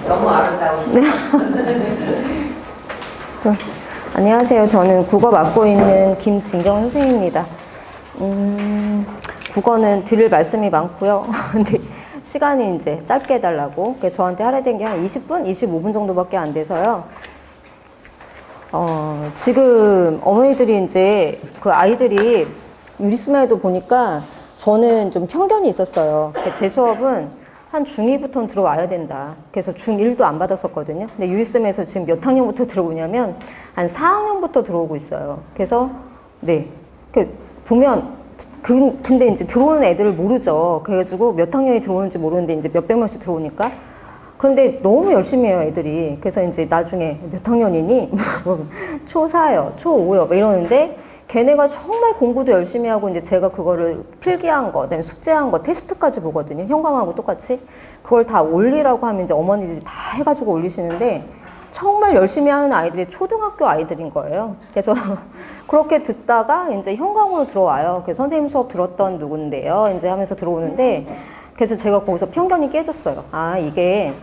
너무 아름다우시네요. 안녕하세요. 저는 국어 맡고 있는 김진경 선생님입니다. 국어는 드릴 말씀이 많고요. 근데 시간이 이제 짧게 해달라고. 저한테 할애된 게 한 20분, 25분 정도밖에 안 돼서요. 지금 어머니들이 이제 그 아이들이 유리스마에도 보니까 저는 좀 편견이 있었어요. 제 수업은 한 중2부터는 들어와야 된다. 그래서 중1도 안 받았었거든요. 근데 유리쌤에서 지금 몇 학년부터 들어오냐면 한 4학년부터 들어오고 있어요. 그래서 네, 보면 근데 이제 들어오는 애들을 모르죠. 그래가지고 몇 학년이 들어오는지 모르는데 이제 몇백 명씩 들어오니까. 그런데 너무 열심히 해요, 애들이. 그래서 이제 나중에 몇 학년이니? 초4요, 초5요, 이러는데 걔네가 정말 공부도 열심히 하고 이제 제가 그거를 필기한 거, 그다음에 숙제한 거, 테스트까지 보거든요. 형광하고 똑같이. 그걸 다 올리라고 하면 이제 어머니들이 다 해가지고 올리시는데 정말 열심히 하는 아이들이 초등학교 아이들인 거예요. 그래서 그렇게 듣다가 이제 형광으로 들어와요. 그래서 선생님 수업 들었던 누군데요. 이제 하면서 들어오는데 그래서 제가 거기서 편견이 깨졌어요. 아, 이게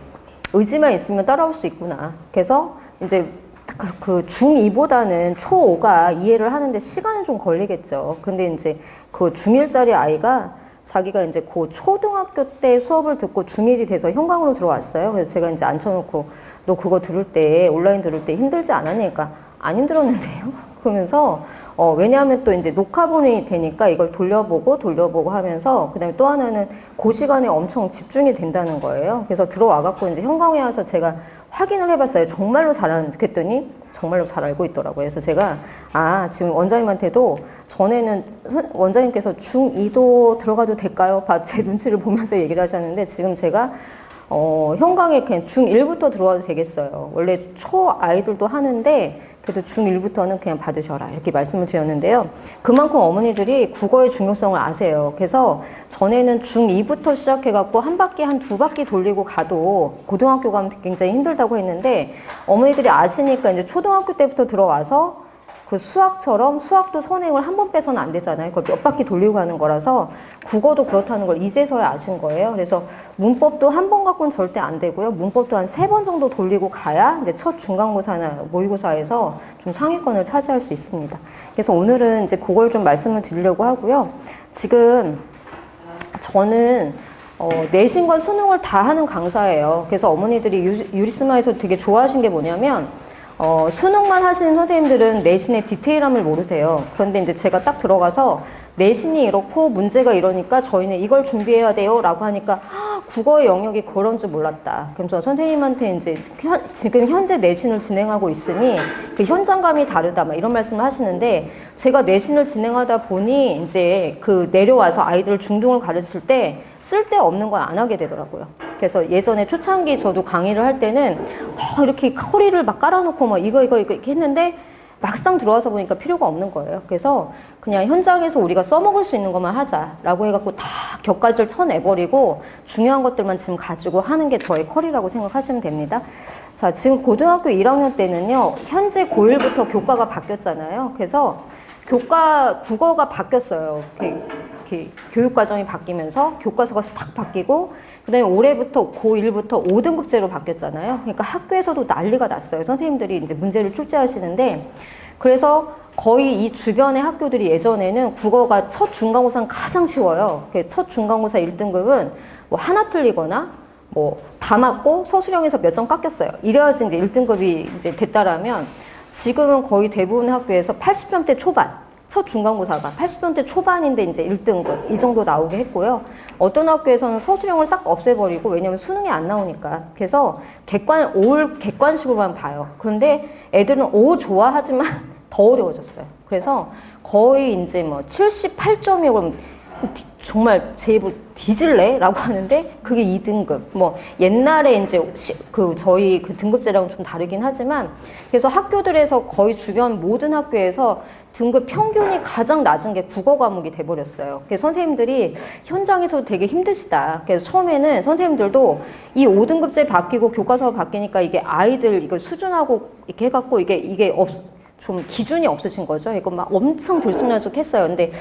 의지만 있으면 따라올 수 있구나. 그래서 이제 그 중2보다는 초5가 이해를 하는데 시간이 좀 걸리겠죠. 근데 이제 그 중1짜리 아이가 자기가 이제 그 초등학교 때 수업을 듣고 중1이 돼서 형광으로 들어왔어요. 그래서 제가 이제 앉혀놓고 너 그거 들을 때, 온라인 들을 때 힘들지 않았냐니까 안 힘들었는데요? 그러면서 왜냐하면 또 이제 녹화본이 되니까 이걸 돌려보고 하면서 그다음에 또 하나는 그 시간에 엄청 집중이 된다는 거예요. 그래서 들어와갖고 이제 형광에 와서 제가 확인을 해봤어요. 정말로 잘하는지. 그랬더니 정말로 잘 알고 있더라고요. 그래서 제가 지금 원장님한테도 전에는 원장님께서 중2도 들어가도 될까요? 제 눈치를 보면서 얘기를 하셨는데 지금 제가 형광에 그냥 중1부터 들어와도 되겠어요. 원래 초 아이들도 하는데 그래도 중1부터는 그냥 받으셔라 이렇게 말씀을 드렸는데요. 그만큼 어머니들이 국어의 중요성을 아세요. 그래서 전에는 중2부터 시작해갖고 한 바퀴 한 두 바퀴 돌리고 가도 고등학교 가면 굉장히 힘들다고 했는데 어머니들이 아시니까 이제 초등학교 때부터 들어와서 그 수학처럼 수학도 선행을 한 번 빼서는 안 되잖아요. 그걸 몇 바퀴 돌리고 가는 거라서 국어도 그렇다는 걸 이제서야 아신 거예요. 그래서 문법도 한 번 갖고는 절대 안 되고요. 문법도 한 3번 정도 돌리고 가야 이제 첫 중간고사나 모의고사에서 좀 상위권을 차지할 수 있습니다. 그래서 오늘은 이제 그걸 좀 말씀을 드리려고 하고요. 지금 저는 내신과 수능을 다 하는 강사예요. 그래서 어머니들이 유리스마에서 되게 좋아하신 게 뭐냐면 수능만 하시는 선생님들은 내신의 디테일함을 모르세요. 그런데 이제 제가 딱 들어가서 내신이 이렇고 문제가 이러니까 저희는 이걸 준비해야 돼요 라고 하니까 국어의 영역이 그런 줄 몰랐다. 그래서 선생님한테 이제 지금 현재 내신을 진행하고 있으니 그 현장감이 다르다 막 이런 말씀을 하시는데 제가 내신을 진행하다 보니 이제 그 내려와서 아이들 중등을 가르칠 때 쓸데없는 건 안 하게 되더라고요. 그래서 예전에 초창기 저도 강의를 할 때는 이렇게 허리를 막 깔아놓고 막 이거 이렇게 했는데 막상 들어와서 보니까 필요가 없는 거예요. 그래서 그냥 현장에서 우리가 써먹을 수 있는 것만 하자라고 해갖고 다 격가지를 쳐내버리고 중요한 것들만 지금 가지고 하는 게 저의 컬이라고 생각하시면 됩니다. 자, 지금 고등학교 1학년 때는요, 현재 고1부터 교과가 바뀌었잖아요. 그래서 국어가 바뀌었어요. 교육과정이 바뀌면서 교과서가 싹 바뀌고 그다음에 올해부터 고1부터 5등급제로 바뀌었잖아요. 그러니까 학교에서도 난리가 났어요. 선생님들이 이제 문제를 출제하시는데 그래서 거의 이 주변의 학교들이 예전에는 국어가 첫 중간고사는 가장 쉬워요. 첫 중간고사 1등급은 뭐 하나 틀리거나 뭐 다 맞고 서술형에서 몇 점 깎였어요. 이래야지 이제 1등급이 이제 됐다라면 지금은 거의 대부분의 학교에서 80점대 초반 첫 중간고사가 80점대 초반인데 이제 1등급 이 정도 나오게 했고요. 어떤 학교에서는 서술형을 싹 없애버리고 왜냐면 수능이 안 나오니까 그래서 올 객관식으로만 봐요. 그런데 애들은 좋아하지만 더 어려워졌어요. 그래서 거의 이제 뭐 78점이요 그럼 정말 제 입을 뒤질래? 라고 하는데 그게 2등급. 뭐 옛날에 이제 저희 그 등급제랑은 좀 다르긴 하지만 그래서 학교들에서 거의 주변 모든 학교에서 등급 평균이 가장 낮은 게 국어 과목이 돼버렸어요. 그래서 선생님들이 현장에서 되게 힘드시다. 그래서 처음에는 선생님들도 이 5등급제 바뀌고 교과서 바뀌니까 이게 아이들 이거 수준하고 이렇게 해갖고 이게 좀 기준이 없으신 거죠. 이거 막 엄청 들쑥날쑥했어요. 근데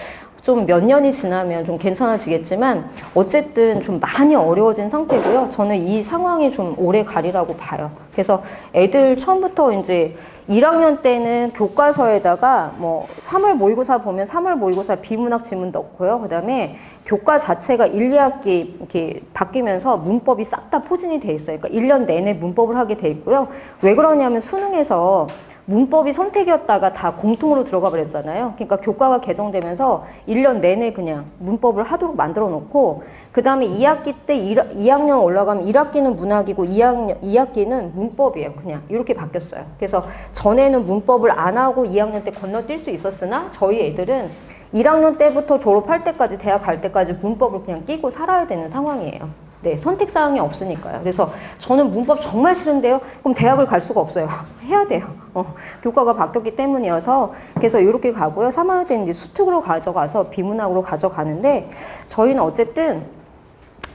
좀 몇 년이 지나면 좀 괜찮아지겠지만 어쨌든 좀 많이 어려워진 상태고요. 저는 이 상황이 좀 오래 가리라고 봐요. 그래서 애들 처음부터 이제 1학년 때는 교과서에다가 뭐 3월 모의고사 보면 3월 모의고사 비문학 지문 넣고요. 그다음에 교과 자체가 1, 2학기 이렇게 바뀌면서 문법이 싹 다 포진이 돼 있어요. 그러니까 1년 내내 문법을 하게 돼 있고요. 왜 그러냐면 수능에서 문법이 선택이었다가 다 공통으로 들어가 버렸잖아요. 그러니까 교과가 개정되면서 1년 내내 그냥 문법을 하도록 만들어 놓고 그 다음에 2학기 때 2학년 올라가면 1학기는 문학이고 2학기는 문법이에요. 그냥 이렇게 바뀌었어요. 그래서 전에는 문법을 안 하고 2학년 때 건너뛸 수 있었으나 저희 애들은 1학년 때부터 졸업할 때까지 대학 갈 때까지 문법을 그냥 끼고 살아야 되는 상황이에요. 네, 선택사항이 없으니까요. 그래서 저는 문법 정말 싫은데요. 그럼 대학을 갈 수가 없어요. 해야 돼요. 교과가 바뀌었기 때문이어서 그래서 이렇게 가고요. 3학년 때는 이제 수특으로 가져가서 비문학으로 가져가는데 저희는 어쨌든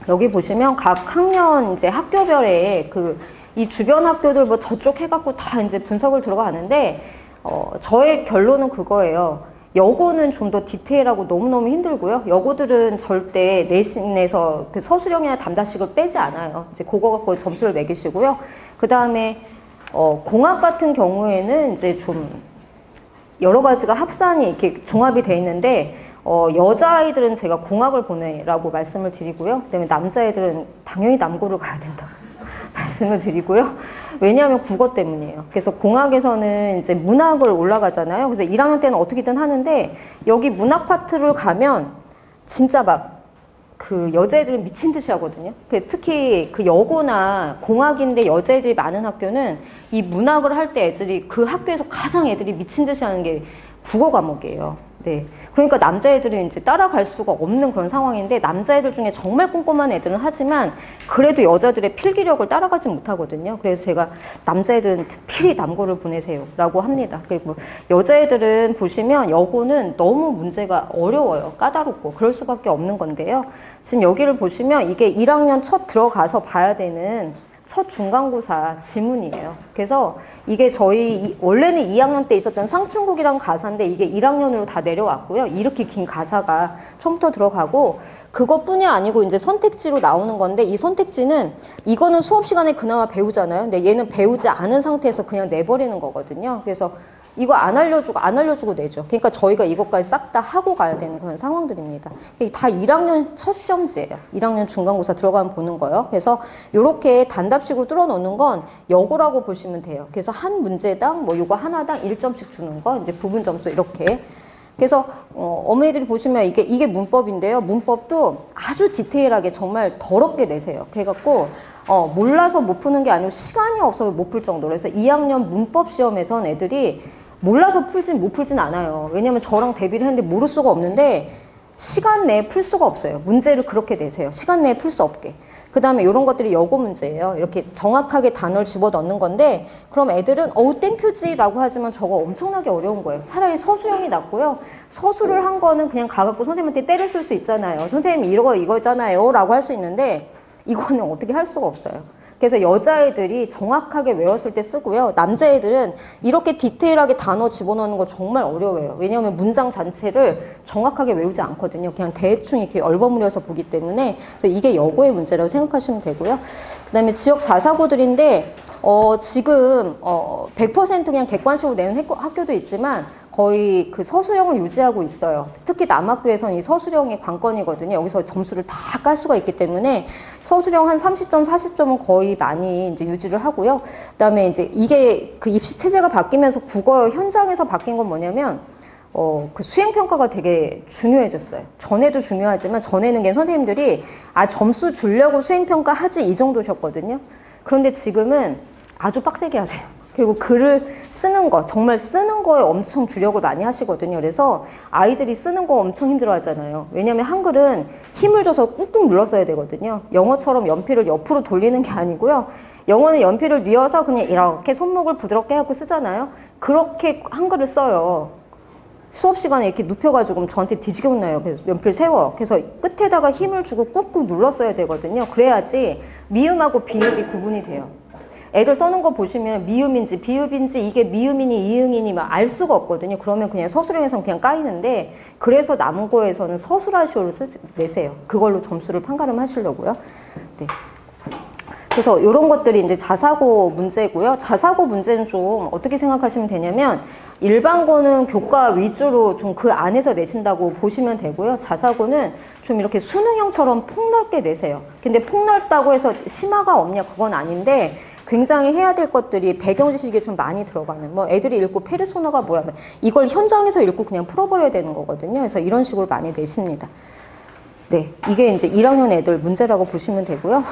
여기 보시면 각 학년 이제 학교별에 이 주변 학교들 뭐 저쪽 해갖고 다 이제 분석을 들어가는데 저의 결론은 그거예요. 여고는 좀 더 디테일하고 너무너무 힘들고요. 여고들은 절대 내신에서 그 서술형이나 담다식을 빼지 않아요. 이제 그거 갖고 점수를 매기시고요. 그 다음에 공학 같은 경우에는 이제 좀 여러 가지가 합산이 이렇게 종합이 돼 있는데 여자아이들은 제가 공학을 보내라고 말씀을 드리고요. 그다음에 남자애들은 당연히 남고를 가야 된다. 말씀을 드리고요. 왜냐하면 국어 때문이에요. 그래서 공학에서는 이제 문학을 올라가잖아요. 그래서 1학년 때는 어떻게든 하는데 여기 문학 파트를 가면 진짜 막 그 여자애들은 미친 듯이 하거든요. 특히 그 여고나 공학인데 여자애들이 많은 학교는 이 문학을 할 때 애들이 그 학교에서 가장 애들이 미친 듯이 하는 게 국어 과목이에요. 네. 그러니까 남자애들은 이제 따라갈 수가 없는 그런 상황인데 남자애들 중에 정말 꼼꼼한 애들은 하지만 그래도 여자들의 필기력을 따라가지 못하거든요. 그래서 제가 남자애들은 특별히 남고를 보내세요 라고 합니다. 그리고 여자애들은 보시면 여고는 너무 문제가 어려워요. 까다롭고 그럴 수밖에 없는 건데요. 지금 여기를 보시면 이게 1학년 첫 들어가서 봐야 되는 첫 중간고사 지문이에요. 그래서 이게 저희 원래는 2학년 때 있었던 상충국이란 가사인데 이게 1학년으로 다 내려왔고요. 이렇게 긴 가사가 처음부터 들어가고 그것뿐이 아니고 이제 선택지로 나오는 건데 이 선택지는 이거는 수업 시간에 그나마 배우잖아요. 근데 얘는 배우지 않은 상태에서 그냥 내버리는 거거든요. 그래서 이거 안 알려주고 내죠. 그러니까 저희가 이것까지 싹 다 하고 가야 되는 그런 상황들입니다. 다 1학년 첫 시험지예요. 1학년 중간고사 들어가면 보는 거예요. 그래서 이렇게 단답식으로 뚫어놓는 건 여고라고 보시면 돼요. 그래서 한 문제당 뭐 요거 하나당 1점씩 주는 거 이제 부분 점수 이렇게. 그래서 어머니들이 보시면 이게 문법인데요. 문법도 아주 디테일하게 정말 더럽게 내세요. 그래갖고 몰라서 못 푸는 게 아니고 시간이 없어서 못 풀 정도로. 그래서 2학년 문법 시험에선 애들이 몰라서 못 풀진 않아요. 왜냐면 저랑 대비를 했는데 모를 수가 없는데 시간 내에 풀 수가 없어요. 문제를 그렇게 내세요. 시간 내에 풀 수 없게. 그 다음에 이런 것들이 여고 문제예요. 이렇게 정확하게 단어를 집어넣는 건데 그럼 애들은 어우 땡큐지라고 하지만 저거 엄청나게 어려운 거예요. 차라리 서술형이 낫고요. 서술을 한 거는 그냥 가갖고 선생님한테 때를 쓸 수 있잖아요. 선생님이 이거잖아요 라고 할 수 있는데 이거는 어떻게 할 수가 없어요. 그래서 여자애들이 정확하게 외웠을 때 쓰고요. 남자애들은 이렇게 디테일하게 단어 집어넣는 거 정말 어려워요. 왜냐하면 문장 전체를 정확하게 외우지 않거든요. 그냥 대충 이렇게 얼버무려서 보기 때문에 이게 여고의 문제라고 생각하시면 되고요. 그 다음에 지역 4사고들인데 지금 100% 그냥 객관식으로 내는 학교도 있지만 거의 그 서술형을 유지하고 있어요. 특히 남학교에서는 이 서술형이 관건이거든요. 여기서 점수를 다 깔 수가 있기 때문에 서술형 한 30점, 40점은 거의 많이 이제 유지를 하고요. 그 다음에 이제 이게 그 입시 체제가 바뀌면서 국어 현장에서 바뀐 건 뭐냐면 그 수행평가가 되게 중요해졌어요. 전에도 중요하지만 전에는 그냥 선생님들이 점수 주려고 수행평가 하지 이 정도셨거든요. 그런데 지금은 아주 빡세게 하세요. 그리고 글을 쓰는 거, 정말 쓰는 거에 엄청 주력을 많이 하시거든요. 그래서 아이들이 쓰는 거 엄청 힘들어 하잖아요. 왜냐면 한글은 힘을 줘서 꾹꾹 눌러 써야 되거든요. 영어처럼 연필을 옆으로 돌리는 게 아니고요. 영어는 연필을 뉘어서 그냥 이렇게 손목을 부드럽게 하고 쓰잖아요. 그렇게 한글을 써요. 수업 시간에 이렇게 눕혀가지고 저한테 뒤지게 혼나요. 그래서 연필 세워. 그래서 끝에다가 힘을 주고 꾹꾹 눌러 써야 되거든요. 그래야지 미음하고 비읍이 구분이 돼요. 애들 써는 거 보시면 미음인지 비읍인지 이게 미음이니 이응이니 막 알 수가 없거든요. 그러면 그냥 서술형에서는 그냥 까이는데, 그래서 남은 거에서는 서술하시오를 내세요. 그걸로 점수를 판가름하시려고요. 네. 그래서 이런 것들이 이제 자사고 문제고요. 자사고 문제는 좀 어떻게 생각하시면 되냐면, 일반고는 교과 위주로 좀 그 안에서 내신다고 보시면 되고요. 자사고는 좀 이렇게 수능형처럼 폭넓게 내세요. 근데 폭넓다고 해서 심화가 없냐, 그건 아닌데, 굉장히 해야 될 것들이 배경 지식이 좀 많이 들어가는, 뭐 애들이 읽고 페르소나가 뭐야, 이걸 현장에서 읽고 그냥 풀어버려야 되는 거거든요. 그래서 이런 식으로 많이 내십니다. 네, 이게 이제 1학년 애들 문제라고 보시면 되고요.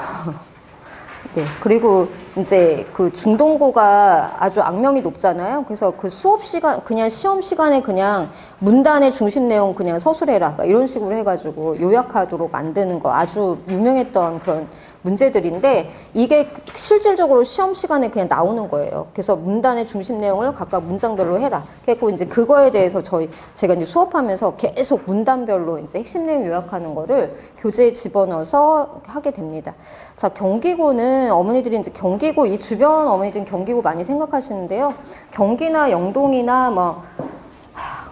네, 그리고 이제 그 중동고가 아주 악명이 높잖아요. 그래서 그 수업 시간, 그냥 시험 시간에 그냥 문단의 중심 내용 그냥 서술해라, 이런 식으로 해가지고 요약하도록 만드는 거 아주 유명했던 그런 문제들인데, 이게 실질적으로 시험 시간에 그냥 나오는 거예요. 그래서 문단의 중심 내용을 각각 문장별로 해라. 그래서 이제 그거에 대해서 제가 이제 수업하면서 계속 문단별로 이제 핵심 내용 요약하는 거를 교재에 집어넣어서 하게 됩니다. 자, 경기고는 어머니들이 이제 경기고, 이 주변 어머니들은 경기고 많이 생각하시는데요. 경기나 영동이나 뭐,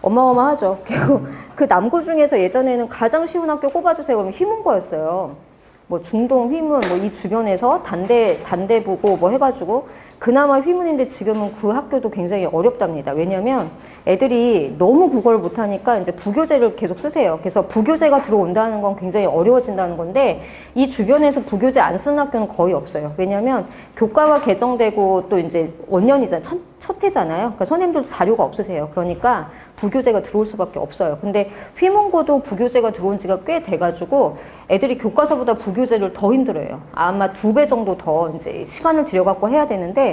어마어마하죠. 그리고 그 남고 중에서 예전에는 가장 쉬운 학교 꼽아주세요 그러면 휘문고였어요. 뭐 중동, 휘문, 뭐 이 주변에서 단대부고 뭐 해가지고 그나마 휘문인데, 지금은 그 학교도 굉장히 어렵답니다. 왜냐면 애들이 너무 국어를 못하니까 이제 부교재를 계속 쓰세요. 그래서 부교재가 들어온다는 건 굉장히 어려워진다는 건데, 이 주변에서 부교재 안 쓰는 학교는 거의 없어요. 왜냐면 교과가 개정되고 또 이제 원년이잖아요. 첫 해잖아요. 그러니까 선생님들도 자료가 없으세요. 그러니까 부교재가 들어올 수밖에 없어요. 근데 휘문고도 부교재가 들어온 지가 꽤 돼가지고 애들이 교과서보다 부교재를 더 힘들어요. 아마 2배 정도 더 이제 시간을 들여갖고 해야 되는데,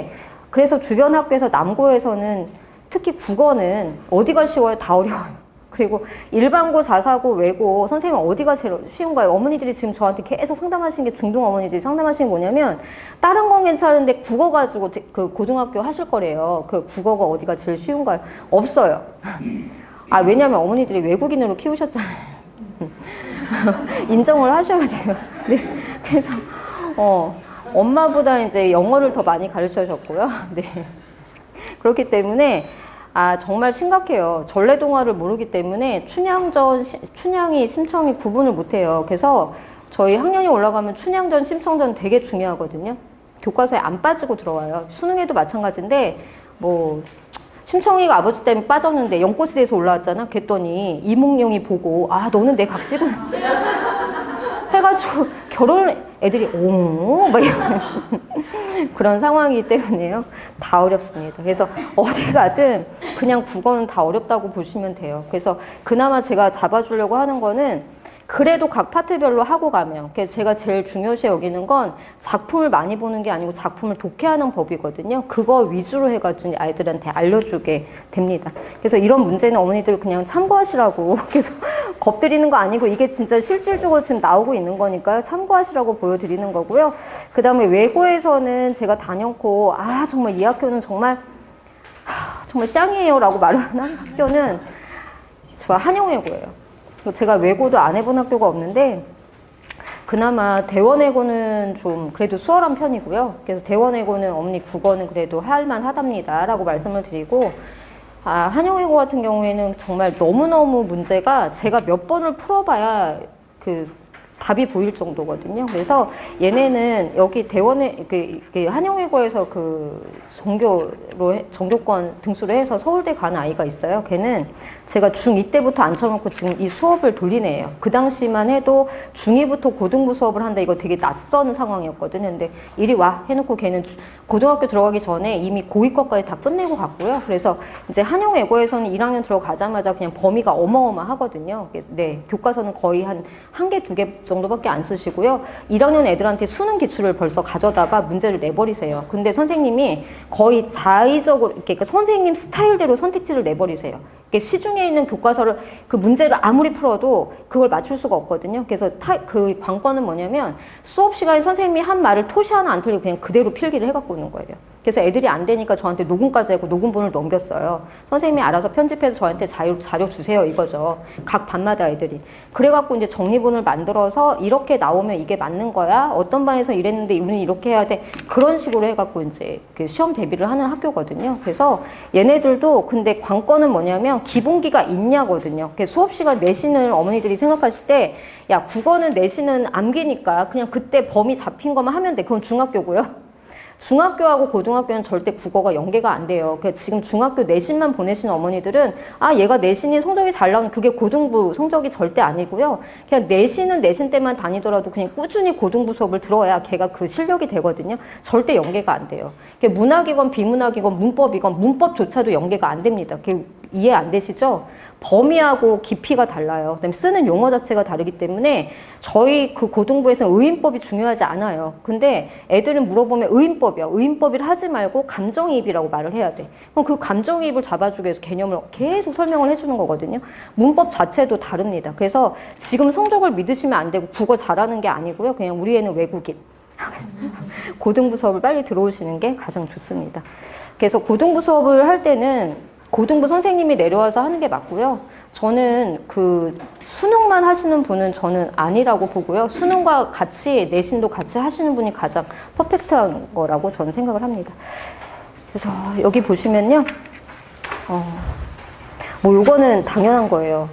그래서 주변 학교에서 남고에서는 특히 국어는 어디가 쉬워요? 다 어려워요. 그리고 일반고, 자사고, 외고 선생님 어디가 제일 쉬운가요? 어머니들이 지금 저한테 계속 상담하시는 게, 중등 어머니들이 상담하시는 게 뭐냐면, 다른 건 괜찮은데 국어 가지고 그 고등학교 하실 거래요. 그 국어가 어디가 제일 쉬운가요? 없어요. 아, 왜냐면 어머니들이 외국인으로 키우셨잖아요. 인정을 하셔야 돼요. 네. 그래서 엄마보다 이제 영어를 더 많이 가르쳐 줬고요. 네. 그렇기 때문에 정말 심각해요. 전래동화를 모르기 때문에 춘향이, 심청이 구분을 못해요. 그래서 저희 학년이 올라가면 춘향전, 심청전 되게 중요하거든요. 교과서에 안 빠지고 들어와요. 수능에도 마찬가지인데, 뭐 심청이가 아버지 때문에 빠졌는데 연꽃에 대해서 올라왔잖아. 그랬더니 이몽룡이 보고, 너는 내 각시군 해가지고 애들이 막 이런 그런 상황이기 때문에요. 다 어렵습니다. 그래서 어디 가든 그냥 국어는 다 어렵다고 보시면 돼요. 그래서 그나마 제가 잡아주려고 하는 거는, 그래도 각 파트별로 하고 가면, 그래서 제가 제일 중요시 여기는 건 작품을 많이 보는 게 아니고 작품을 독해하는 법이거든요. 그거 위주로 해가지고 아이들한테 알려주게 됩니다. 그래서 이런 문제는 어머니들 그냥 참고하시라고 계속 겁드리는 거 아니고, 이게 진짜 실질적으로 지금 나오고 있는 거니까요. 참고하시라고 보여드리는 거고요. 그 다음에 외고에서는 제가 단연코 정말 이 학교는 정말 짱이에요 라고 말을 하는 학교는 저 한영외고예요. 제가 외고도 안 해본 학교가 없는데, 그나마 대원외고는 좀 그래도 수월한 편이고요. 그래서 대원외고는 어머니 국어는 그래도 할만하답니다 라고 말씀을 드리고, 한영외고 같은 경우에는 정말 너무너무 문제가 제가 몇 번을 풀어봐야 답이 보일 정도거든요. 그래서 얘네는 여기 한영외고에서 전교권 등수를 해서 서울대 간 아이가 있어요. 걔는 제가 중2 때부터 앉혀놓고 지금 이 수업을 돌린 애예요. 그 당시만 해도 중2부터 고등부 수업을 한다, 이거 되게 낯선 상황이었거든요. 근데 이리 와 해놓고 걔는 고등학교 들어가기 전에 이미 고2과까지 다 끝내고 갔고요. 그래서 이제 한영외고에서는 1학년 들어가자마자 그냥 범위가 어마어마하거든요. 네, 교과서는 거의 한 개, 2개 정도밖에 안 쓰시고요. 1학년 애들한테 수능 기출을 벌써 가져다가 문제를 내버리세요. 근데 선생님이 거의 자의적으로, 그러니까 선생님 스타일대로 선택지를 내버리세요. 시중에 있는 교과서를, 그 문제를 아무리 풀어도 그걸 맞출 수가 없거든요. 그래서 그 관건은 뭐냐면, 수업 시간에 선생님이 한 말을 토시 하나 안 틀리고 그냥 그대로 필기를 해갖고 오는 거예요. 그래서 애들이 안 되니까 저한테 녹음까지 하고 녹음본을 넘겼어요. 선생님이 알아서 편집해서 저한테 자료 주세요 이거죠. 각 반마다 애들이. 그래갖고 이제 정리본을 만들어서 이렇게 나오면 이게 맞는 거야? 어떤 반에서 이랬는데 우리는 이렇게 해야 돼? 그런 식으로 해갖고 이제 그 시험 대비를 하는 학교거든요. 그래서 얘네들도 근데 관건은 뭐냐면 기본기가 있냐거든요. 수업 시간 내신을 어머니들이 생각하실 때 야, 국어는 내신은 암기니까 그냥 그때 범위 잡힌 것만 하면 돼. 그건 중학교고요. 중학교하고 고등학교는 절대 국어가 연계가 안 돼요. 지금 중학교 내신만 보내시는 어머니들은 아 얘가 내신이 성적이 잘 나오는 그게 고등부 성적이 절대 아니고요. 그냥 내신은 내신 때만 다니더라도 그냥 꾸준히 고등부 수업을 들어야 걔가 그 실력이 되거든요. 절대 연계가 안 돼요. 문학이건 비문학이건 문법이건 문법조차도 연계가 안 됩니다. 이해 안 되시죠? 범위하고 깊이가 달라요. 그다음에 쓰는 용어 자체가 다르기 때문에 저희 그 고등부에서는 의인법이 중요하지 않아요. 근데 애들은 물어보면 의인법이야. 의인법이라 하지 말고 감정이입이라고 말을 해야 돼. 그럼 그 감정이입을 잡아주기 위해서 개념을 계속 설명을 해주는 거거든요. 문법 자체도 다릅니다. 그래서 지금 성적을 믿으시면 안 되고 국어 잘하는 게 아니고요. 그냥 우리 애는 외국인. 고등부 수업을 빨리 들어오시는 게 가장 좋습니다. 그래서 고등부 수업을 할 때는 고등부 선생님이 내려와서 하는 게 맞고요. 저는 그 수능만 하시는 분은 저는 아니라고 보고요. 수능과 같이 내신도 같이 하시는 분이 가장 퍼펙트한 거라고 저는 생각을 합니다. 그래서 여기 보시면요. 뭐 요거는 당연한 거예요.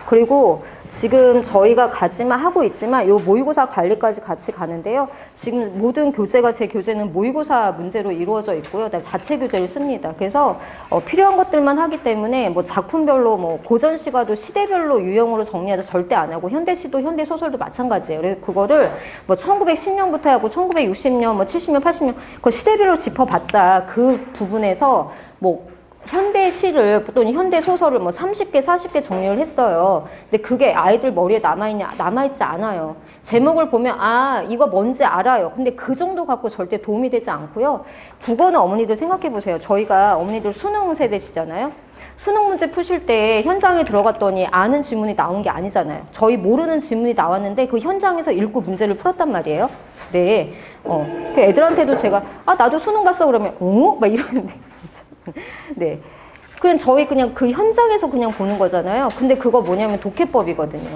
그리고 지금 저희가 가지만 하고 있지만 요 모의고사 관리까지 같이 가는데요. 지금 모든 교재가 제 교재는 모의고사 문제로 이루어져 있고요. 그다음에 자체 교재를 씁니다. 그래서 필요한 것들만 하기 때문에 뭐 작품별로 뭐 고전시가도 시대별로 유형으로 정리하자 절대 안 하고 현대시도 현대소설도 마찬가지예요. 그래서 그거를 뭐 1910년부터 하고 1960년 뭐 70년 80년 그 시대별로 짚어봤자 그 부분에서 뭐 현대 시를 또는 현대 소설을 뭐 30개, 40개 정리를 했어요. 근데 그게 아이들 머리에 남아있지 않아요. 제목을 보면 아 이거 뭔지 알아요. 근데 그 정도 갖고 절대 도움이 되지 않고요. 국어는 어머니들 생각해 보세요. 저희가 어머니들 수능 세대시잖아요. 수능 문제 푸실 때 현장에 들어갔더니 아는 지문이 나온 게 아니잖아요. 저희 모르는 지문이 나왔는데 그 현장에서 읽고 문제를 풀었단 말이에요. 네. 그 애들한테도 제가 아 나도 수능 봤어 그러면 막 이러는데 네. 그냥 그 현장에서 그냥 보는 거잖아요. 근데 그거 뭐냐면 독해법이거든요.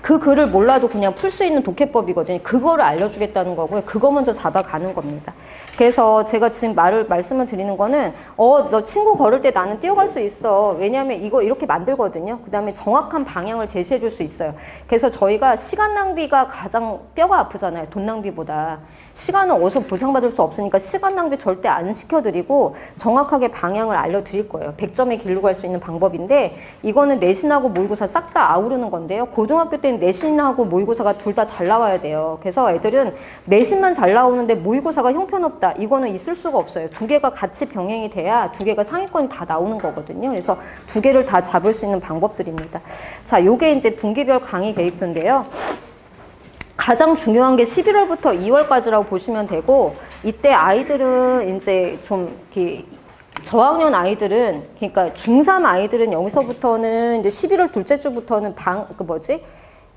그 글을 몰라도 그냥 풀 수 있는 독해법이거든요. 그거를 알려주겠다는 거고요. 그거 먼저 잡아가는 겁니다. 그래서 제가 지금 말씀을 드리는 거는 너 친구 걸을 때 나는 뛰어갈 수 있어. 왜냐하면 이걸 이렇게 만들거든요. 그 다음에 정확한 방향을 제시해 줄 수 있어요. 그래서 저희가 시간 낭비가 가장 뼈가 아프잖아요. 돈 낭비보다. 시간은 어디서 보상받을 수 없으니까 시간 낭비 절대 안 시켜드리고 정확하게 방향을 알려드릴 거예요. 100점의 길로 갈 수 있는 방법인데 이거는 내신하고 모의고사 싹 다 아우르는 건데요. 고등학교 때는 내신하고 모의고사가 둘 다 잘 나와야 돼요. 그래서 애들은 내신만 잘 나오는데 모의고사가 형편없다. 이거는 있을 수가 없어요. 두 개가 같이 병행이 돼야 두 개가 상위권이 다 나오는 거거든요. 그래서 두 개를 다 잡을 수 있는 방법들입니다. 자, 요게 이제 분기별 강의 계획표인데요. 가장 중요한 게 11월부터 2월까지라고 보시면 되고 이때 아이들은 이제 좀 이렇게 저학년 아이들은 그러니까 중3 아이들은 여기서부터는 이제 11월 둘째 주부터는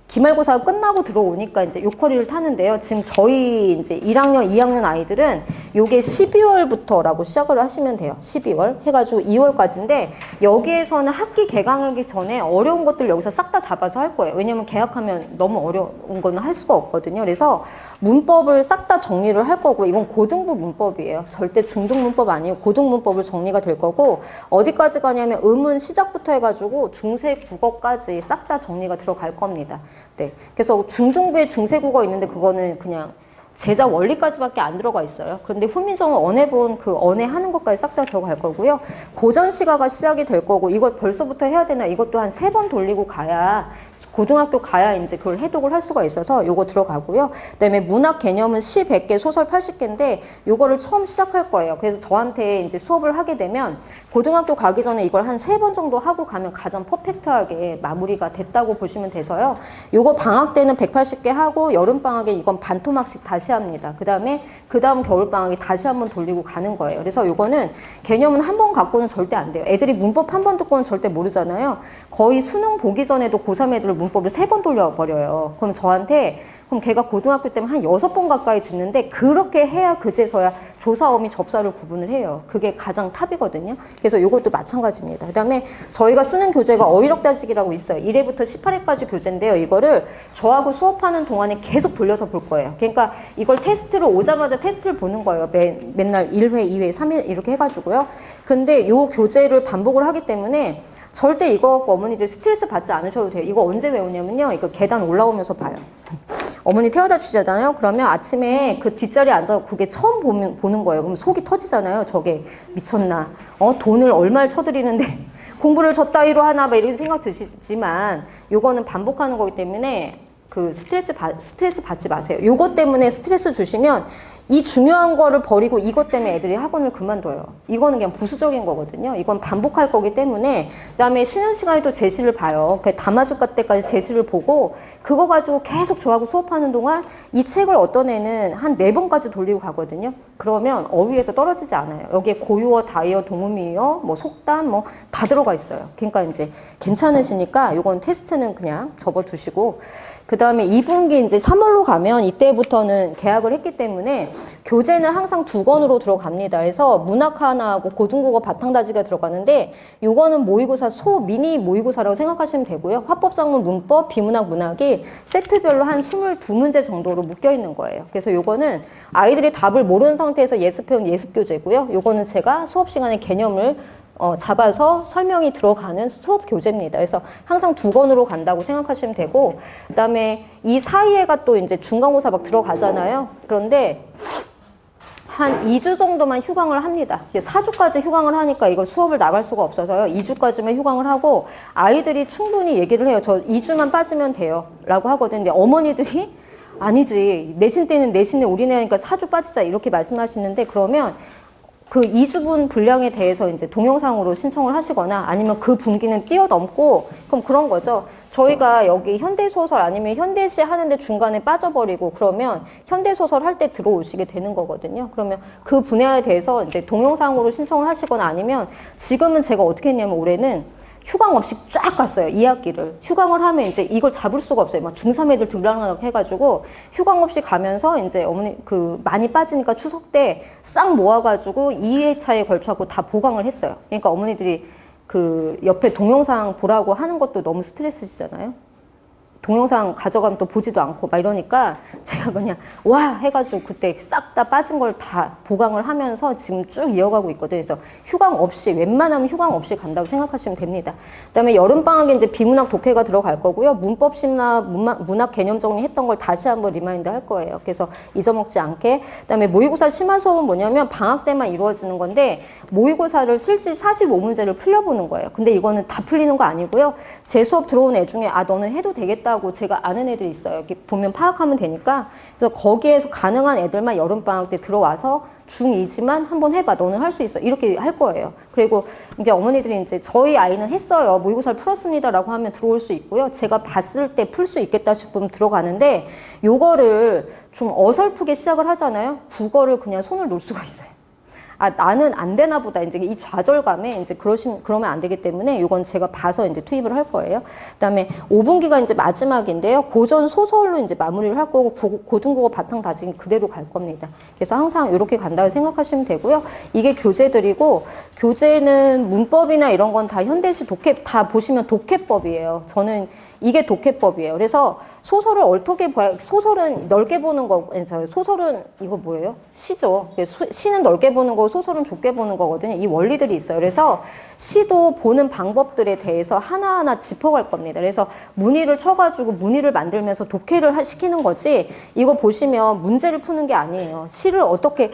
기말고사가 끝나고 들어오니까 이제 요커리를 타는데요. 지금 저희 이제 1학년, 2학년 아이들은 요게 12월부터라고 시작을 하시면 돼요. 12월 해가지고 2월까지인데 여기에서는 학기 개강하기 전에 어려운 것들 여기서 싹 다 잡아서 할 거예요. 왜냐면 개학하면 너무 어려운 거는 할 수가 없거든요. 그래서 문법을 싹 다 정리를 할 거고 이건 고등부 문법이에요. 절대 중등 문법 아니에요. 고등 문법을 정리가 될 거고 어디까지 가냐면 음은 시작부터 해가지고 중세 국어까지 싹 다 정리가 들어갈 겁니다. 네. 그래서 중등부에 중세국어 있는데 그거는 그냥 제자 원리까지밖에 안 들어가 있어요. 그런데 후민정음 언해본 그 언해하는 것까지 싹 다 들어갈 거고요. 고전시가가 시작이 될 거고 이거 벌써부터 해야 되나 이것도 한 3번 돌리고 가야 고등학교 가야 이제 그걸 해독을 할 수가 있어서 요거 들어가고요. 그다음에 문학 개념은 시 100개, 소설 80개인데 요거를 처음 시작할 거예요. 그래서 저한테 이제 수업을 하게 되면 고등학교 가기 전에 이걸 한 3번 정도 하고 가면 가장 퍼펙트하게 마무리가 됐다고 보시면 돼서요. 요거 방학 때는 180개 하고 여름 방학에 이건 반 토막씩 다시 합니다. 그 다음 겨울 방학에 다시 한번 돌리고 가는 거예요. 그래서 요거는 개념은 한 번 갖고는 절대 안 돼요. 애들이 문법 한 번 듣고는 절대 모르잖아요. 거의 수능 보기 전에도 고3 애들 문법을 3번 돌려버려요. 그럼 저한테 그럼 걔가 고등학교 때면 한 6번 가까이 듣는데 그렇게 해야 그제서야 조사, 어미, 접사를 구분을 해요. 그게 가장 탑이거든요. 그래서 이것도 마찬가지입니다. 그 다음에 저희가 쓰는 교재가 어휘력 따지기라고 있어요. 1회부터 18회까지 교재인데요. 이거를 저하고 수업하는 동안에 계속 돌려서 볼 거예요. 그러니까 이걸 테스트로 오자마자 테스트를 보는 거예요. 맨날 1회, 2회, 3회 이렇게 해가지고요. 근데 이 교재를 반복을 하기 때문에 절대 이거 갖고 어머니들 스트레스 받지 않으셔도 돼요. 이거 언제 외우냐면요. 이거 계단 올라오면서 봐요. 어머니 태워다 주잖아요. 그러면 아침에 그 뒷자리에 앉아서 그게 처음 보는 거예요. 그럼 속이 터지잖아요. 저게 미쳤나. 돈을 얼마를 쳐드리는데 공부를 저따위로 하나 막 이런 생각 드시지만 요거는 반복하는 거기 때문에 그 스트레스 받지 마세요. 요것 때문에 스트레스 주시면 이 중요한 거를 버리고 이것 때문에 애들이 학원을 그만둬요. 이거는 그냥 부수적인 거거든요. 이건 반복할 거기 때문에 그다음에 쉬는 시간에 또 제시를 봐요. 다 맞을 것 때까지 제시를 보고 그거 가지고 계속 저하고 수업하는 동안 이 책을 어떤 애는 한 4번까지 돌리고 가거든요. 그러면 어휘에서 떨어지지 않아요. 여기에 고유어, 다이어, 동음이어, 뭐 속담 뭐 다 들어가 있어요. 그러니까 이제 괜찮으시니까 이건 테스트는 그냥 접어두시고 그다음에 2분기 이제 3월로 가면 이때부터는 개학을 했기 때문에 교재는 항상 2권으로 들어갑니다. 그래서 문학하나하고 고등국어 바탕다지가 들어가는데 요거는 모의고사 미니 모의고사라고 생각하시면 되고요. 화법작문, 문법, 비문학, 문학이 세트별로 한 22문제 정도로 묶여 있는 거예요. 그래서 요거는 아이들이 답을 모르는 상태에서 예습해온 예습교재고요. 요거는 제가 수업 시간에 개념을 잡아서 설명이 들어가는 수업 교재입니다. 그래서 항상 2권으로 간다고 생각하시면 되고, 그 다음에 이 사이에가 또 이제 중간고사 막 들어가잖아요. 그런데 한 2주 정도만 휴강을 합니다. 4주까지 휴강을 하니까 이거 수업을 나갈 수가 없어서요. 2주까지만 휴강을 하고 아이들이 충분히 얘기를 해요. 저 2주만 빠지면 돼요. 라고 하거든요. 근데 어머니들이 아니지. 내신 때는 내신에 올인하니까 4주 빠지자 이렇게 말씀하시는데 그러면 그 2주분 분량에 대해서 이제 동영상으로 신청을 하시거나 아니면 그 분기는 뛰어넘고 그럼 그런 거죠. 저희가 여기 현대소설 아니면 현대시 하는데 중간에 빠져버리고 그러면 현대소설 할 때 들어오시게 되는 거거든요. 그러면 그 분야에 대해서 이제 동영상으로 신청을 하시거나 아니면 지금은 제가 어떻게 했냐면 올해는 휴강 없이 쫙 갔어요. 2학기를. 휴강을 하면 이제 이걸 잡을 수가 없어요. 막 중3 애들 들락날락 해가지고 휴강 없이 가면서 이제 어머니 많이 빠지니까 추석 때 싹 모아가지고 2회차에 걸쳐갖고 다 보강을 했어요. 그러니까 어머니들이 옆에 동영상 보라고 하는 것도 너무 스트레스시잖아요. 동영상 가져가면 또 보지도 않고 막 이러니까 제가 그냥 와 해가지고 그때 싹 다 빠진 걸 다 보강을 하면서 지금 쭉 이어가고 있거든요. 그래서 휴강 없이 웬만하면 휴강 없이 간다고 생각하시면 됩니다. 그다음에 여름방학에 이제 비문학 독해가 들어갈 거고요. 문법 심리학 문학 개념 정리했던 걸 다시 한번 리마인드 할 거예요. 그래서 잊어먹지 않게. 그다음에 모의고사 심화 수업은 뭐냐면 방학 때만 이루어지는 건데 모의고사를 실질 45문제를 풀려보는 거예요. 근데 이거는 다 풀리는 거 아니고요. 제 수업 들어온 애 중에 너는 해도 되겠다고 제가 아는 애들이 있어요. 이렇게 보면 파악하면 되니까. 그래서 거기에서 가능한 애들만 여름방학 때 들어와서 중2지만 한번 해봐. 너는 할 수 있어. 이렇게 할 거예요. 그리고 이제 어머니들이 이제 저희 아이는 했어요. 모의고사를 풀었습니다. 라고 하면 들어올 수 있고요. 제가 봤을 때 풀 수 있겠다 싶으면 들어가는데 요거를 좀 어설프게 시작을 하잖아요. 국어를 그냥 손을 놓을 수가 있어요. 나는 안 되나 보다. 이제 이 좌절감에 이제 그러면 안 되기 때문에 이건 제가 봐서 이제 투입을 할 거예요. 그 다음에 5분기가 이제 마지막인데요. 고전 소설로 이제 마무리를 할 거고, 고등국어 바탕 다지기 그대로 갈 겁니다. 그래서 항상 이렇게 간다고 생각하시면 되고요. 이게 교재들이고, 교재는 문법이나 이런 건 다 현대시 독해, 다 보시면 독해법이에요. 저는 이게 독해법이에요. 그래서 소설을 어떻게 봐야, 소설은 넓게 보는 거, 소설은 이거 뭐예요? 시죠. 시는 넓게 보는 거고 소설은 좁게 보는 거거든요. 이 원리들이 있어요. 그래서 시도 보는 방법들에 대해서 하나하나 짚어갈 겁니다. 그래서 문의를 쳐가지고 문의를 만들면서 독해를 시키는 거지, 이거 보시면 문제를 푸는 게 아니에요. 시를 어떻게,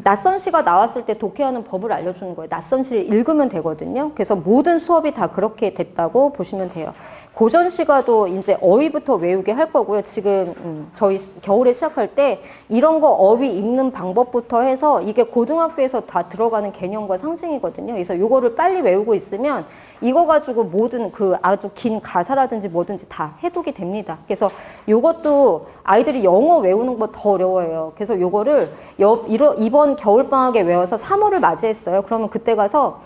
낯선 시가 나왔을 때 독해하는 법을 알려주는 거예요. 낯선 시를 읽으면 되거든요. 그래서 모든 수업이 다 그렇게 됐다고 보시면 돼요. 고전 시가도 이제 어휘부터 외우게 할 거고요. 지금 저희 겨울에 시작할 때 이런 거 어휘 읽는 방법부터 해서 이게 고등학교에서 다 들어가는 개념과 상징이거든요. 그래서 요거를 빨리 외우고 있으면 이거 가지고 모든 아주 긴 가사라든지 뭐든지 다 해독이 됩니다. 그래서 요것도 아이들이 영어 외우는 거 더 어려워요. 그래서 요거를 이번 겨울방학에 외워서 3월을 맞이했어요. 그러면 그때 가서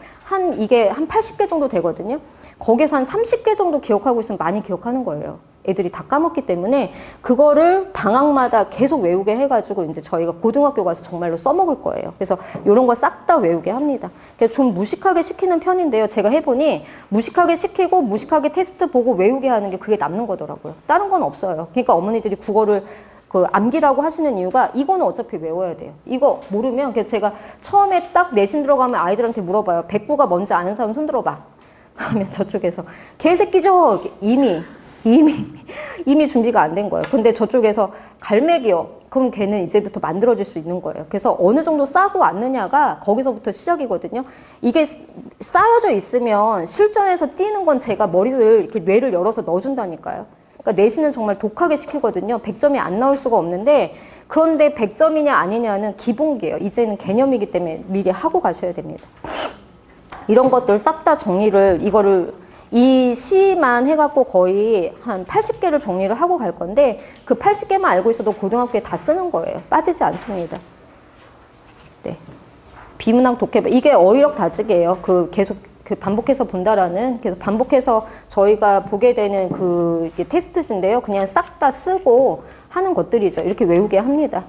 이게 한 80개 정도 되거든요. 거기서 한 30개 정도 기억하고 있으면 많이 기억하는 거예요. 애들이 다 까먹기 때문에 그거를 방학마다 계속 외우게 해가지고 이제 저희가 고등학교 가서 정말로 써먹을 거예요. 그래서 이런 거 싹 다 외우게 합니다. 그래서 좀 무식하게 시키는 편인데요. 제가 해보니 무식하게 시키고 무식하게 테스트 보고 외우게 하는 게 그게 남는 거더라고요. 다른 건 없어요. 그러니까 어머니들이 국어를 그 암기라고 하시는 이유가 이거는 어차피 외워야 돼요. 이거 모르면 그래서 제가 처음에 딱 내신 들어가면 아이들한테 물어봐요. 백구가 뭔지 아는 사람 손 들어봐. 그러면 저쪽에서 개새끼죠. 이미 준비가 안 된 거예요. 근데 저쪽에서 갈매기요. 그럼 걔는 이제부터 만들어질 수 있는 거예요. 그래서 어느 정도 싸고 왔느냐가 거기서부터 시작이거든요. 이게 쌓여져 있으면 실전에서 뛰는 건 제가 머리를 이렇게 뇌를 열어서 넣어준다니까요. 그러니까 내신은 정말 독하게 시키거든요. 100점이 안 나올 수가 없는데 그런데 100점이냐 아니냐는 기본기예요. 이제는 개념이기 때문에 미리 하고 가셔야 됩니다. 이런 것들 싹 다 정리를 이 시만 해갖고 거의 한 80개를 정리를 하고 갈 건데 그 80개만 알고 있어도 고등학교에 다 쓰는 거예요. 빠지지 않습니다. 네. 비문학 독해법 이게 어휘력 다지기예요. 계속 반복해서 본다라는 그래서 반복해서 저희가 보게 되는 그 테스트인데요. 그냥 싹 다 쓰고 하는 것들이죠. 이렇게 외우게 합니다.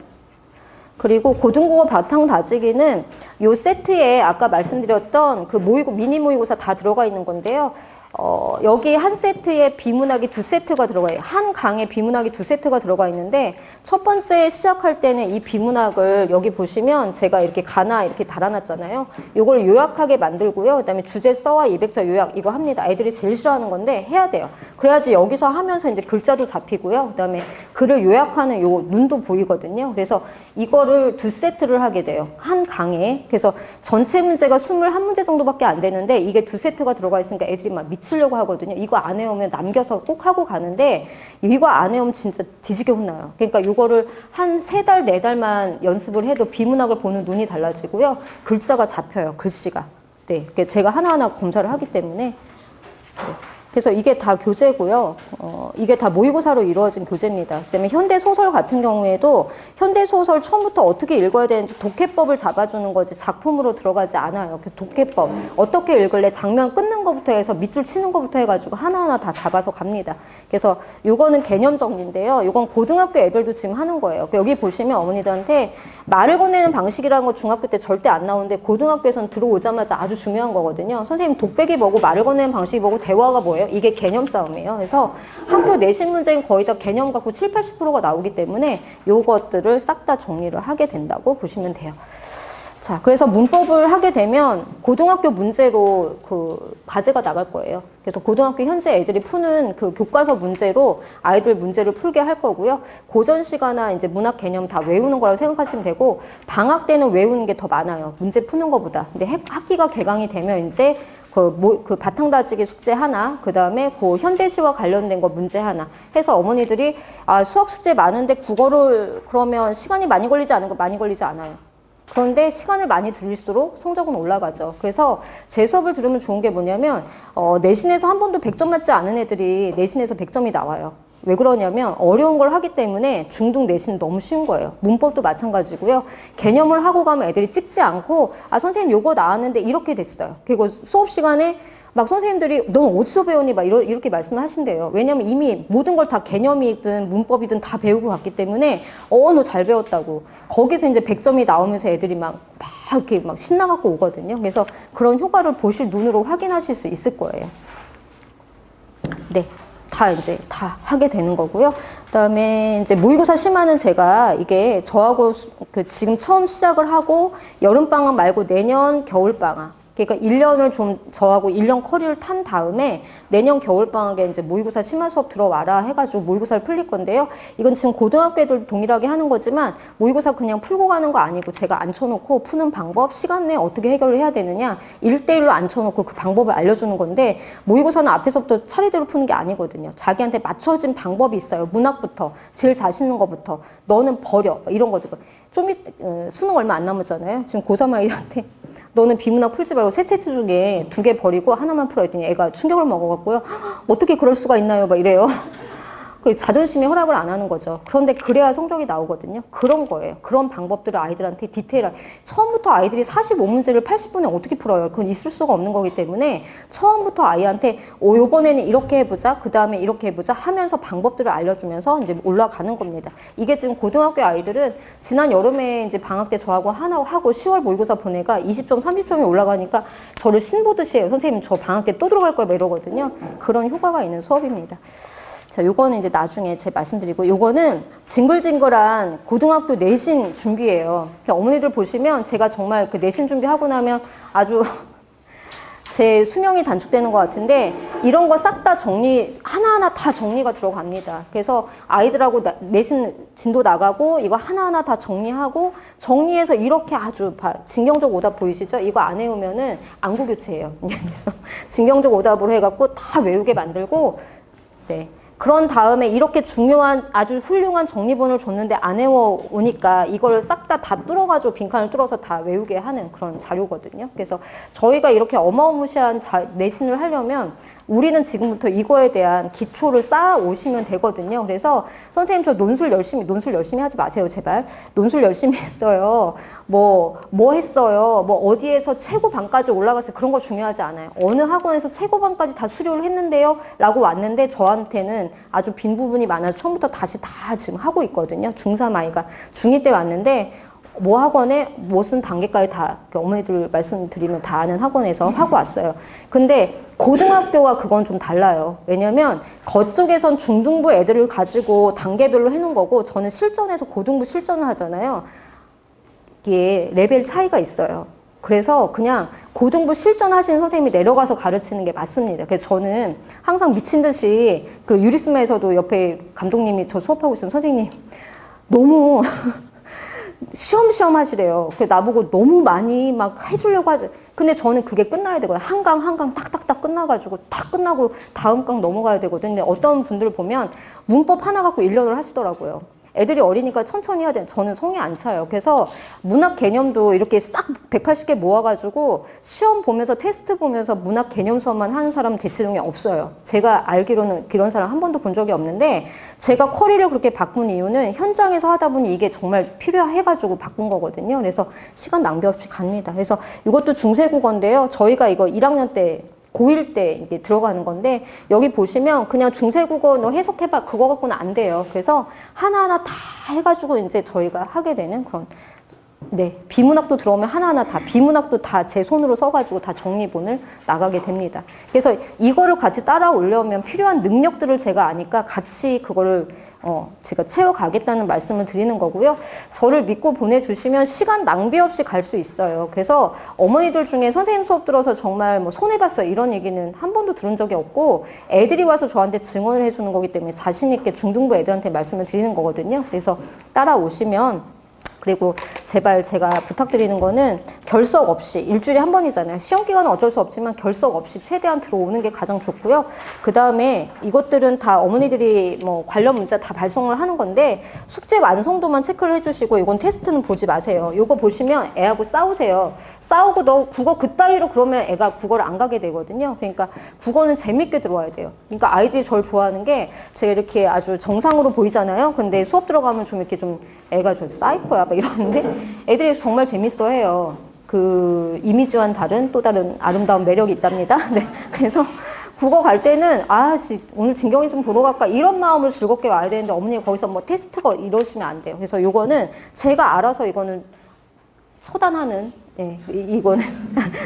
그리고 고등국어 바탕 다지기는 요 세트에 아까 말씀드렸던 그 미니 모의고사 다 들어가 있는 건데요. 여기 한 세트에 비문학이 2세트가 들어가요. 한 강에 비문학이 2세트가 들어가 있는데 첫 번째 시작할 때는 이 비문학을 여기 보시면 제가 이렇게 가나 이렇게 달아놨잖아요. 이걸 요약하게 만들고요. 그다음에 주제서와 200자 요약 이거 합니다. 애들이 제일 싫어하는 건데 해야 돼요. 그래야지 여기서 하면서 이제 글자도 잡히고요. 그다음에 글을 요약하는 요 눈도 보이거든요. 그래서 이거를 2세트를 하게 돼요. 한 강에. 그래서 전체 문제가 21문제 정도밖에 안 되는데 이게 2세트가 들어가 있으니까 애들이 막 미치려고 하거든요. 이거 안 해오면 남겨서 꼭 하고 가는데 이거 안 해오면 진짜 뒤지게 혼나요. 그러니까 이거를 한 3달, 4달만 연습을 해도 비문학을 보는 눈이 달라지고요. 글자가 잡혀요. 글씨가. 네, 제가 하나하나 검사를 하기 때문에. 네. 그래서 이게 다 교재고요. 이게 다 모의고사로 이루어진 교재입니다. 그다음에 현대소설 같은 경우에도 현대소설 처음부터 어떻게 읽어야 되는지 독해법을 잡아주는 거지 작품으로 들어가지 않아요. 그 독해법. 어떻게 읽을래? 장면 끊는 것부터 해서 밑줄 치는 것부터 해가지고 하나하나 다 잡아서 갑니다. 그래서 요거는 개념 정리인데요. 요건 고등학교 애들도 지금 하는 거예요. 여기 보시면 어머니들한테 말을 건네는 방식이라는 거 중학교 때 절대 안 나오는데 고등학교에서는 들어오자마자 아주 중요한 거거든요. 선생님 독백이 뭐고 말을 건네는 방식이 뭐고 대화가 뭐예요? 이게 개념 싸움이에요. 그래서 학교 내신 문제는 거의 다 개념 갖고 7, 80%가 나오기 때문에 요것들을 싹 다 정리를 하게 된다고 보시면 돼요. 자, 그래서 문법을 하게 되면 고등학교 문제로 그 과제가 나갈 거예요. 그래서 고등학교 현재 애들이 푸는 그 교과서 문제로 아이들 문제를 풀게 할 거고요. 고전 시가나 이제 문학 개념 다 외우는 거라고 생각하시면 되고 방학 때는 외우는 게 더 많아요. 문제 푸는 것보다. 근데 학기가 개강이 되면 이제 그 바탕 다지기 숙제 하나, 그 다음에 그 현대시와 관련된 거 문제 하나 해서 어머니들이 수학 숙제 많은데 국어를 그러면 시간이 많이 걸리지 않은 거 많이 걸리지 않아요. 그런데 시간을 많이 들일수록 성적은 올라가죠. 그래서 제 수업을 들으면 좋은 게 뭐냐면 내신에서 한 번도 100점 맞지 않은 애들이 내신에서 100점이 나와요. 왜 그러냐면 어려운 걸 하기 때문에 중등 내신은 너무 쉬운 거예요. 문법도 마찬가지고요. 개념을 하고 가면 애들이 찍지 않고 선생님 요거 나왔는데 이렇게 됐어요. 그리고 수업 시간에 막 선생님들이 넌 어디서 배우니 막 이렇게 말씀을 하신대요. 왜냐면 이미 모든 걸 다 개념이든 문법이든 다 배우고 갔기 때문에 너 잘 배웠다고. 거기서 이제 100점이 나오면서 애들이 막 이렇게 막 신나갖고 오거든요. 그래서 그런 효과를 보실 눈으로 확인하실 수 있을 거예요. 네. 이제 다 하게 되는 거고요. 그다음에 이제 모의고사 심화는 제가 이게 저하고 지금 처음 시작을 하고 여름방학 말고 내년 겨울방학 그러니까 1년을 좀 저하고 1년 커리를 탄 다음에 내년 겨울방학에 이제 모의고사 심화 수업 들어와라 해가지고 모의고사를 풀릴 건데요. 이건 지금 고등학교 애들 동일하게 하는 거지만 모의고사 그냥 풀고 가는 거 아니고 제가 앉혀놓고 푸는 방법, 시간 내에 어떻게 해결을 해야 되느냐 1대1로 앉혀놓고 그 방법을 알려주는 건데 모의고사는 앞에서부터 차례대로 푸는 게 아니거든요. 자기한테 맞춰진 방법이 있어요. 문학부터, 제일 자신 있는 것부터 너는 버려 이런 거들. 수능 얼마 안 남았잖아요. 지금 고3 아이한테 너는 비문학 풀지 말고 세 세트 중에 2개 버리고 하나만 풀어 했더니 애가 충격을 먹어갖고요. 어떻게 그럴 수가 있나요? 막 이래요. 그 자존심이 허락을 안 하는 거죠. 그런데 그래야 성적이 나오거든요. 그런 거예요. 그런 방법들을 아이들한테 디테일하게. 처음부터 아이들이 45문제를 80분에 어떻게 풀어요? 그건 있을 수가 없는 거기 때문에 처음부터 아이한테 요번에는 이렇게 해보자, 그 다음에 이렇게 해보자 하면서 방법들을 알려주면서 이제 올라가는 겁니다. 이게 지금 고등학교 아이들은 지난 여름에 이제 방학 때 저하고 하나 하고 10월 모의고사 보내가 20점, 30점이 올라가니까 저를 신보듯이 해요. 선생님 저 방학 때 또 들어갈 거야, 이러거든요. 그런 효과가 있는 수업입니다. 자, 요거는 이제 나중에 제 말씀드리고, 요거는 징글징글한 고등학교 내신 준비예요. 어머니들 보시면 제가 정말 그 내신 준비하고 나면 아주 제 수명이 단축되는 것 같은데, 이런 거 싹 다 정리, 하나하나 다 정리가 들어갑니다. 그래서 아이들하고 내신 진도 나가고, 이거 하나하나 다 정리하고, 정리해서 이렇게 아주, 진경적 오답 보이시죠? 이거 안 외우면은 안구 교체예요. 그래서 진경적 오답으로 해갖고 다 외우게 만들고, 네. 그런 다음에 이렇게 중요한 아주 훌륭한 정리본을 줬는데 안 외워오니까 이걸 싹 다 뚫어가지고 빈칸을 뚫어서 다 외우게 하는 그런 자료거든요. 그래서 저희가 이렇게 어마무시한 내신을 하려면 우리는 지금부터 이거에 대한 기초를 쌓아 오시면 되거든요. 그래서 선생님 저 논술 열심히 하지 마세요, 제발. 논술 열심히 했어요. 뭐 했어요. 뭐 어디에서 최고반까지 올라갔어요. 그런 거 중요하지 않아요. 어느 학원에서 최고반까지 다 수료를 했는데요. 라고 왔는데 저한테는 아주 빈 부분이 많아서 처음부터 다시 다 지금 하고 있거든요. 중3 아이가 중2 때 왔는데 뭐 학원에 무슨 단계까지 다 어머니들 말씀드리면 다 아는 학원에서 하고 왔어요. 근데 고등학교와 그건 좀 달라요. 왜냐면 그쪽에선 중등부 애들을 가지고 단계별로 해놓은 거고 저는 실전에서 고등부 실전을 하잖아요. 이게 레벨 차이가 있어요. 그래서 그냥 고등부 실전하시는 선생님이 내려가서 가르치는 게 맞습니다. 그래서 저는 항상 미친 듯이 그 유리스마에서도 옆에 감독님이 저 수업하고 있으면 선생님 너무 시험시험 하시래요. 나보고 너무 많이 막 해주려고 하죠. 근데 저는 그게 끝나야 되거든요. 한 강 탁탁탁 끝나가지고 탁 끝나고 다음 강 넘어가야 되거든요. 근데 어떤 분들 보면 문법 하나 갖고 1년을 하시더라고요. 애들이 어리니까 천천히 해야 돼요. 저는 성에 안 차요. 그래서 문학 개념도 이렇게 싹 180개 모아가지고 시험 보면서 테스트 보면서 문학 개념 수업만 하는 사람은 대치동에 없어요. 제가 알기로는 그런 사람 한 번도 본 적이 없는데 제가 쿼리를 그렇게 바꾼 이유는 현장에서 하다 보니 이게 정말 필요해가지고 바꾼 거거든요. 그래서 시간 낭비 없이 갑니다. 그래서 이것도 중세국어인데요. 저희가 이거 1학년 때 고1 때 이게 들어가는 건데 여기 보시면 그냥 중세국어 너 해석해봐 그거 갖고는 안 돼요. 그래서 하나하나 다 해가지고 이제 저희가 하게 되는 그런 네 비문학도 들어오면 하나하나 다 비문학도 다 제 손으로 써가지고 다 정리본을 나가게 됩니다. 그래서 이거를 같이 따라오려면 필요한 능력들을 제가 아니까 같이 그거를 제가 채워가겠다는 말씀을 드리는 거고요. 저를 믿고 보내주시면 시간 낭비 없이 갈 수 있어요. 그래서 어머니들 중에 선생님 수업 들어서 정말 뭐 손해봤어요 이런 얘기는 한 번도 들은 적이 없고 애들이 와서 저한테 증언을 해주는 거기 때문에 자신 있게 중등부 애들한테 말씀을 드리는 거거든요. 그래서 따라오시면 그리고 제발 제가 부탁드리는 거는 결석 없이 일주일에 한 번이잖아요. 시험 기간은 어쩔 수 없지만 결석 없이 최대한 들어오는 게 가장 좋고요. 그 다음에 이것들은 다 어머니들이 뭐 관련 문자 다 발송을 하는 건데 숙제 완성도만 체크를 해주시고 이건 테스트는 보지 마세요. 이거 보시면 애하고 싸우세요. 싸우고 너 국어 그따위로 그러면 애가 국어를 안 가게 되거든요. 그러니까 국어는 재밌게 들어와야 돼요. 그러니까 아이들이 저를 좋아하는 게 제가 이렇게 아주 정상으로 보이잖아요. 근데 수업 들어가면 좀 이렇게 좀 애가 좀 사이코야 막 이러는데 애들이 정말 재밌어 해요. 그 이미지와는 다른 또 다른 아름다운 매력이 있답니다. 네. 그래서 국어 갈 때는 오늘 진경이 좀 보러 갈까 이런 마음으로 즐겁게 와야 되는데 어머니가 거기서 뭐 테스트가 이러시면 안 돼요. 그래서 요거는 제가 알아서 이거는 처단하는 이거는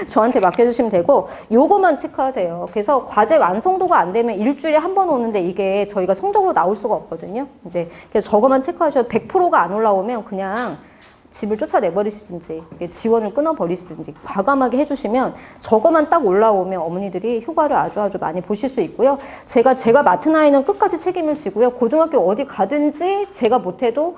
저한테 맡겨주시면 되고 요거만 체크하세요. 그래서 과제 완성도가 안 되면 일주일에 한 번 오는데 이게 저희가 성적으로 나올 수가 없거든요. 이제 그래서 저거만 체크하셔도 100%가 안 올라오면 그냥 집을 쫓아내버리시든지 지원을 끊어버리시든지 과감하게 해주시면 저거만 딱 올라오면 어머니들이 효과를 아주 많이 보실 수 있고요. 제가 맡은 아이는 끝까지 책임을 지고요. 고등학교 어디 가든지 제가 못해도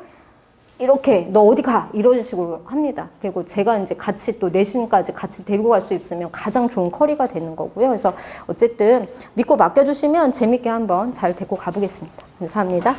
이렇게 너 어디 가 이런 식으로 합니다. 그리고 제가 이제 같이 또 내신까지 같이 데리고 갈 수 있으면 가장 좋은 커리가 되는 거고요. 그래서 어쨌든 믿고 맡겨주시면 재밌게 한번 잘 데리고 가보겠습니다. 감사합니다.